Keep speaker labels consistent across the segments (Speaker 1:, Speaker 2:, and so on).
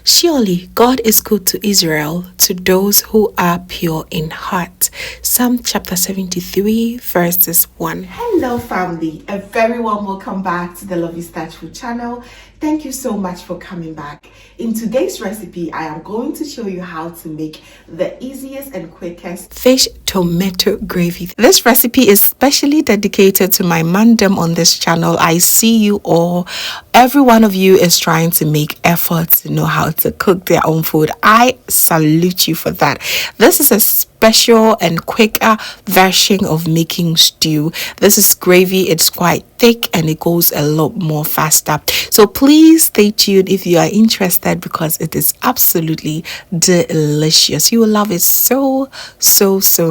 Speaker 1: Surely God is good to Israel, to those who are pure in heart. Psalm chapter 73, verses 1.
Speaker 2: Hello family, a very warm welcome back to the Lovystouch food channel. Thank you so much for coming back. In today's recipe, I am going to show you how to make the easiest and quickest
Speaker 1: fish tomato gravy. This recipe is specially dedicated to my mandem on this channel. I see you all. Every one of you is trying to make efforts to know how to cook their own food. I salute you for that. This is a special and quicker version of making stew. This is gravy. It's quite thick and it goes a lot more faster. So please stay tuned if you are interested, because it is absolutely delicious. You will love it so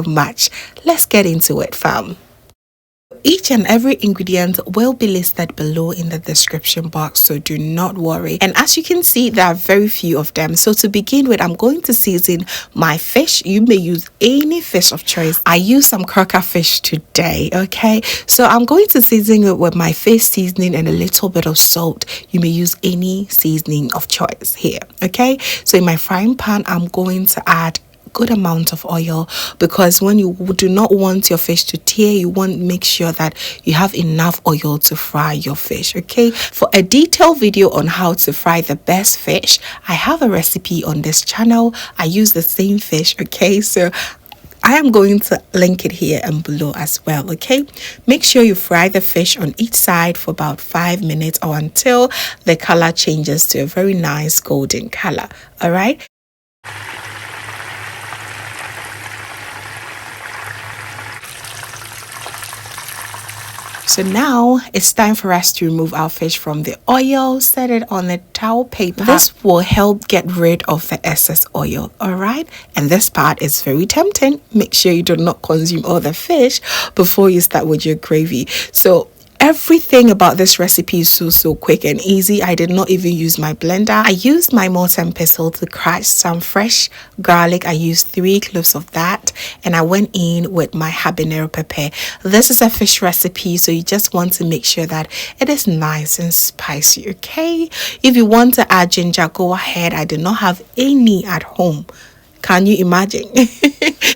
Speaker 1: much. Let's get into it, fam. Each and every ingredient will be listed below in the description box, so do not worry. And as you can see, there are very few of them. So to begin with, I'm going to season my fish. You may use any fish of choice. I use some croaker fish today, okay? So I'm going to season it with my fish seasoning and a little bit of salt. You may use any seasoning of choice here, okay? So in my frying pan, I'm going to add good amount of oil, because when you do not want your fish to tear, you want to make sure that you have enough oil to fry your fish. Okay, for a detailed video on how to fry the best fish, I have a recipe on this channel. I use the same fish. Okay, so I am going to link it here and below as well. Okay, make sure you fry the fish on each side for about 5 minutes or until the color changes to a very nice golden color. All right. So now it's time for us to remove our fish from the oil. Set it on a towel paper. This will help get rid of the excess oil, all right? And this part is very tempting. Make sure you do not consume all the fish before you start with your gravy. So everything about this recipe is so quick and easy. I did not even use my blender. I used my mortar and pestle to crush some fresh garlic. I used 3 cloves of that, and I went in with my habanero pepper. This is a fish recipe, so you just want to make sure that it is nice and spicy, okay? If you want to add ginger, go ahead. I did not have any at home. Can you imagine?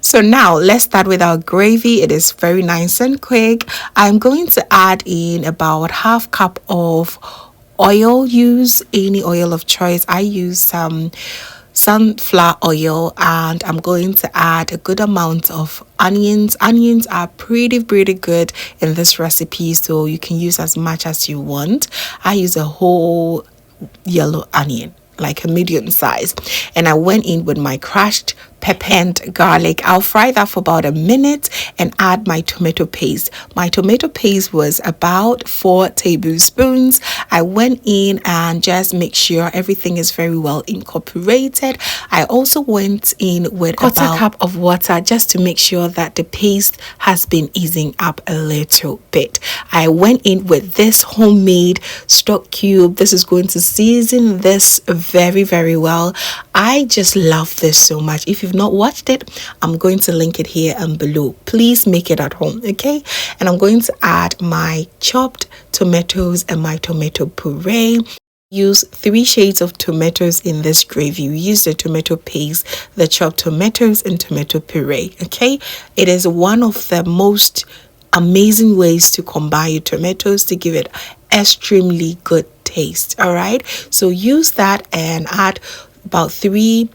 Speaker 1: So now let's start with our gravy. It is very nice and quick. I'm going to add in about ½ cup of oil. Use any oil of choice. I use some sunflower oil, and I'm going to add a good amount of onions. Onions are pretty good in this recipe, so you can use as much as you want. I use a whole yellow onion, like a medium size, and I went in with my crushed pepper and garlic. I'll fry that for about a minute and add my tomato paste. My tomato paste was about 4 tablespoons. I went in and just make sure everything is very well incorporated. I also went in with about a cup of water just to make sure that the paste has been easing up a little bit. I went in with this homemade stock cube. This is going to season this very well. I just love this so much. If you've not watched it, I'm going to link it here and below. Please make it at home, okay? And I'm going to add my chopped tomatoes and my tomato puree. Use 3 shades of tomatoes in this gravy. We use the tomato paste, the chopped tomatoes, and tomato puree, okay? It is one of the most amazing ways to combine your tomatoes to give it extremely good taste. All right, so use that and add about 3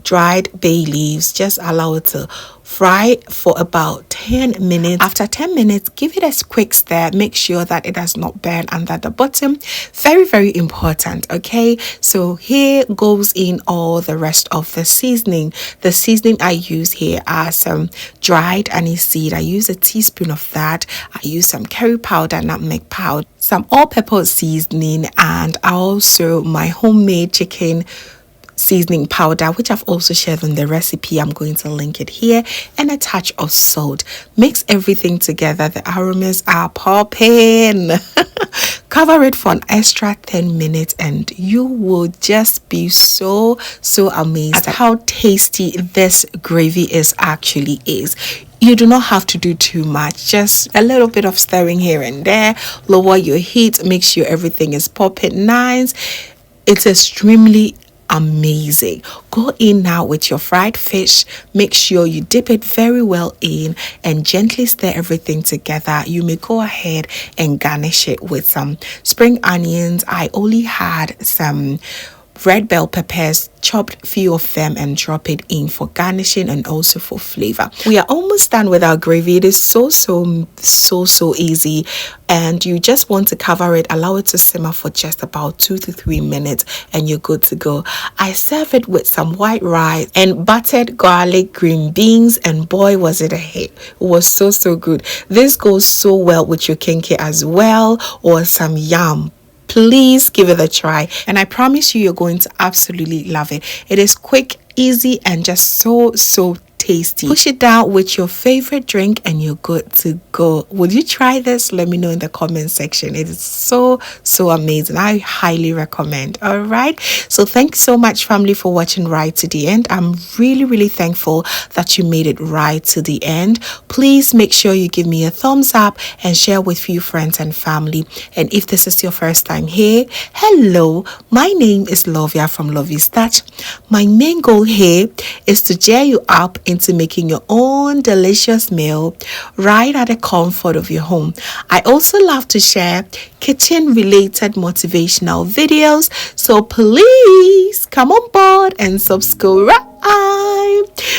Speaker 1: dried bay leaves. Just allow it to fry for about 10 minutes. After 10 minutes, give it a quick stir. Make sure that it does not burn under the bottom. Very important, okay? So here goes in all the rest of the seasoning. The seasoning I use here are some dried aniseed. I use a teaspoon of that. I use some curry powder, nutmeg powder, some all-purpose seasoning, and also my homemade chicken seasoning powder, which I've also shared in the recipe. I'm going to link it here, and a touch of salt. Mix everything together. The aromas are popping. Cover it for an extra 10 minutes and you will just be so amazed at how tasty this gravy actually is. You do not have to do too much, just a little bit of stirring here and there. Lower your heat, make sure everything is popping nice. It's extremely amazing. Go in now with your fried fish. Make sure you dip it very well in and gently stir everything together. You may go ahead and garnish it with some spring onions. I only had some red bell peppers, chopped few of them and drop it in for garnishing and also for flavor. We are almost done with our gravy. It is so easy, and you just want to cover it, allow it to simmer for just about 2 to 3 minutes, and you're good to go. I serve it with some white rice and buttered garlic green beans, and boy was it a hit. It was so good. This goes so well with your kinky as well, or some yam. Please give it a try, and I promise you're going to absolutely love it. It is quick, easy, and just so tasty. Push it down with your favorite drink and you're good to go. Would you try this? Let me know in the comment section. It is so amazing. I highly recommend. All right, so thanks so much, family, for watching right to the end. I'm really thankful that you made it right to the end. Please make sure you give me a thumbs up and share with few friends and family. And if this is your first time here, hello, my name is Lovia from Lovystouch. My main goal here is to cheer you up into making your own delicious meal right at the comfort of your home. I also love to share kitchen related motivational videos, so please come on board and subscribe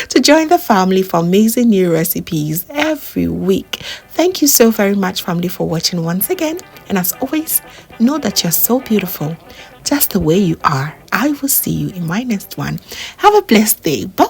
Speaker 1: to join the family for amazing new recipes every week. Thank you so very much, family, for watching once again, and as always, know that you're so beautiful just the way you are. I will see you in my next one. Have a blessed day. Bye.